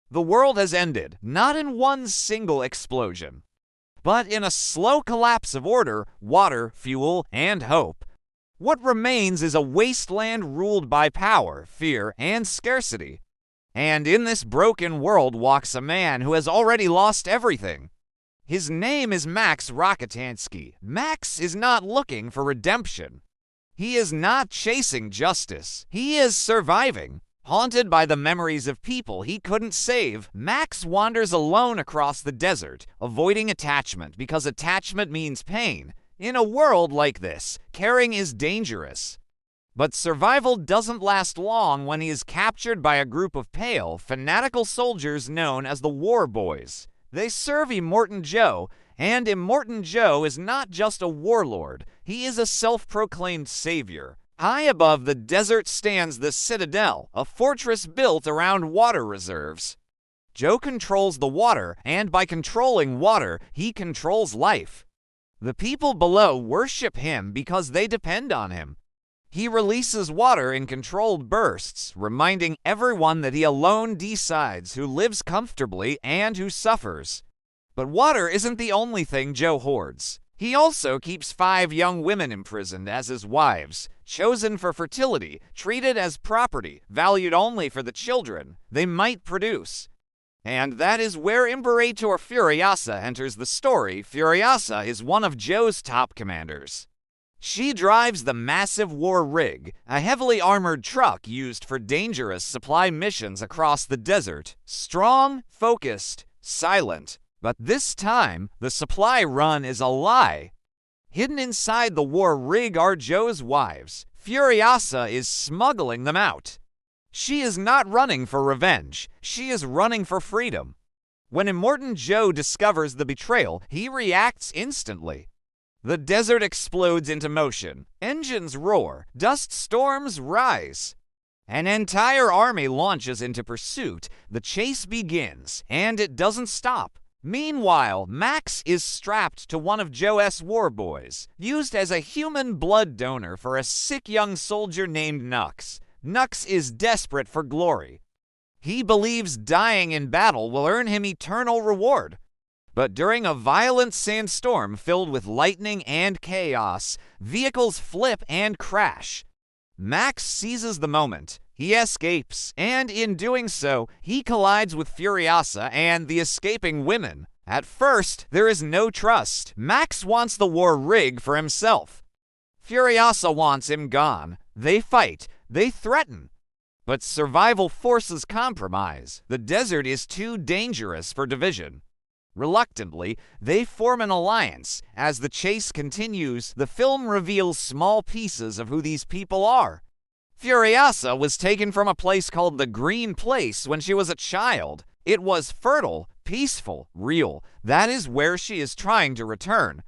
The world has ended, not in one single explosion, but in a slow collapse of order, water, fuel, and hope. What remains is a wasteland ruled by power, fear, and scarcity. And in this broken world walks a man who has already lost everything. His name is Max Rockatansky. Max is not looking for redemption. He is not chasing justice. He is surviving. Haunted by the memories of people he couldn't save, Max wanders alone across the desert, avoiding attachment because attachment means pain. In a world like this, caring is dangerous. But survival doesn't last long when he is captured by a group of pale, fanatical soldiers known as the War Boys. They serve Immortan Joe, and Immortan Joe is not just a warlord, he is a self-proclaimed savior. High above the desert stands the Citadel, a fortress built around water reserves. Joe controls the water, and by controlling water, he controls life. The people below worship him because they depend on him. He releases water in controlled bursts, reminding everyone that he alone decides who lives comfortably and who suffers. But water isn't the only thing Joe hoards. He also keeps 5 young women imprisoned as his wives, chosen for fertility, treated as property, valued only for the children they might produce. And that is where Imperator Furiosa enters the story. Furiosa is one of Joe's top commanders. She drives the massive war rig, a heavily armored truck used for dangerous supply missions across the desert. Strong, focused, silent. But this time, the supply run is a lie. Hidden inside the war rig are Joe's wives. Furiosa is smuggling them out. She is not running for revenge. She is running for freedom. When Immortan Joe discovers the betrayal, he reacts instantly. The desert explodes into motion. Engines roar. Dust storms rise. An entire army launches into pursuit. The chase begins, and it doesn't stop. Meanwhile, Max is strapped to one of Joe's war boys, used as a human blood donor for a sick young soldier named Nux. Nux is desperate for glory. He believes dying in battle will earn him eternal reward. But during a violent sandstorm filled with lightning and chaos, vehicles flip and crash. Max seizes the moment. He escapes, and in doing so, he collides with Furiosa and the escaping women. At first, there is no trust. Max wants the war rig for himself. Furiosa wants him gone. They fight. They threaten. But survival forces compromise. The desert is too dangerous for division. Reluctantly, they form an alliance. As the chase continues, the film reveals small pieces of who these people are. Furiosa was taken from a place called the Green Place when she was a child. It was fertile, peaceful, real. That is where she is trying to return.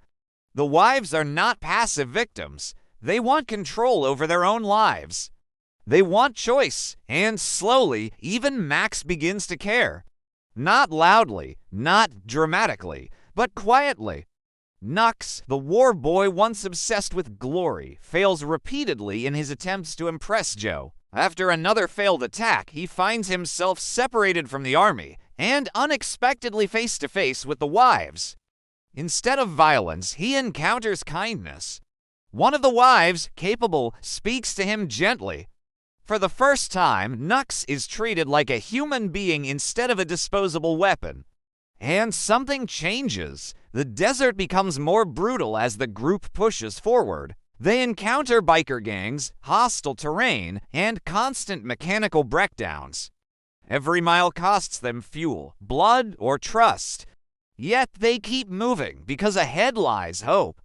The wives are not passive victims. They want control over their own lives. They want choice, and slowly, even Max begins to care. Not loudly, not dramatically, but quietly. Nux, the war boy once obsessed with glory, fails repeatedly in his attempts to impress Joe. After another failed attack, he finds himself separated from the army and unexpectedly face to face with the wives. Instead of violence, he encounters kindness. One of the wives, capable, speaks to him gently. For the first time, Nux is treated like a human being instead of a disposable weapon. And something changes. The desert becomes more brutal as the group pushes forward. They encounter biker gangs, hostile terrain, and constant mechanical breakdowns. Every mile costs them fuel, blood, or trust. Yet they keep moving because ahead lies hope.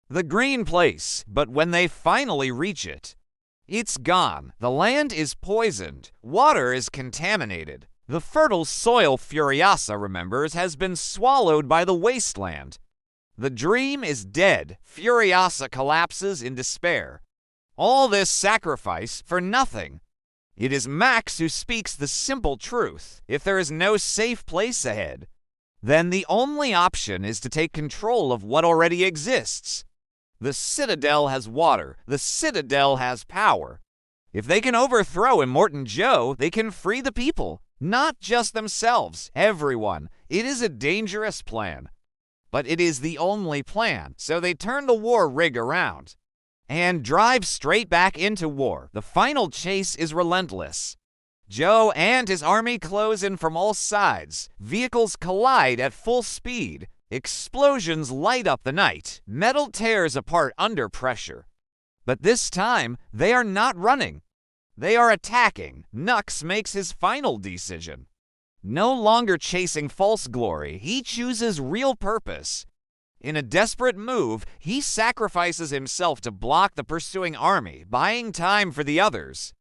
The Green Place, but when they finally reach it, it's gone. The land is poisoned. Water is contaminated. The fertile soil Furiosa remembers has been swallowed by the wasteland. The dream is dead. Furiosa collapses in despair. All this sacrifice for nothing. It is Max who speaks the simple truth. If there is no safe place ahead, then the only option is to take control of what already exists. The Citadel has water. The Citadel has power. If they can overthrow Immortan Joe, they can free the people. Not just themselves, everyone. It is a dangerous plan. But it is the only plan, so they turn the war rig around and drive straight back into war. The final chase is relentless. Joe and his army close in from all sides. Vehicles collide at full speed. Explosions light up the night. Metal tears apart under pressure. But this time, they are not running. They are attacking. Nux makes his final decision. No longer chasing false glory, he chooses real purpose. In a desperate move, he sacrifices himself to block the pursuing army, buying time for the others.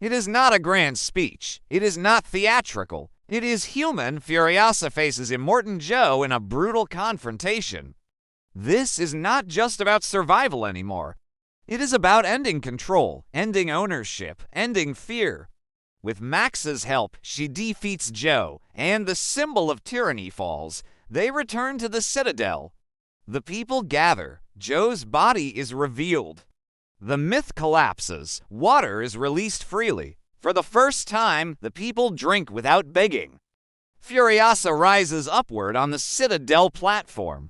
It is not a grand speech. It is not theatrical. It is human. Furiosa faces Immortan Joe in a brutal confrontation. This is not just about survival anymore. It is about ending control, ending ownership, ending fear. With Max's help, she defeats Joe, and the symbol of tyranny falls. They return to the Citadel. The people gather. Joe's body is revealed. The myth collapses. Water is released freely. For the first time, the people drink without begging. Furiosa rises upward on the Citadel platform.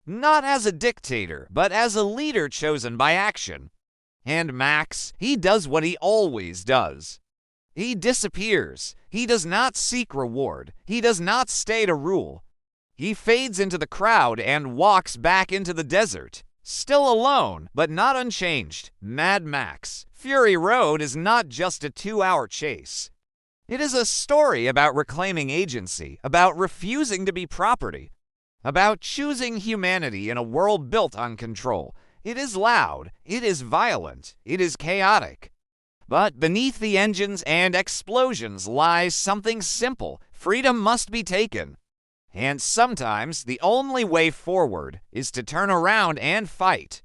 Not as a dictator, but as a leader chosen by action. And Max, he does what he always does. He disappears. He does not seek reward. He does not stay to rule. He fades into the crowd and walks back into the desert. Still alone, but not unchanged. Mad Max. Fury Road is not just a 2-hour chase. It is a story about reclaiming agency, about refusing to be property, about choosing humanity in a world built on control. It is loud, it is violent, it is chaotic. But beneath the engines and explosions lies something simple. Freedom must be taken. And sometimes the only way forward is to turn around and fight.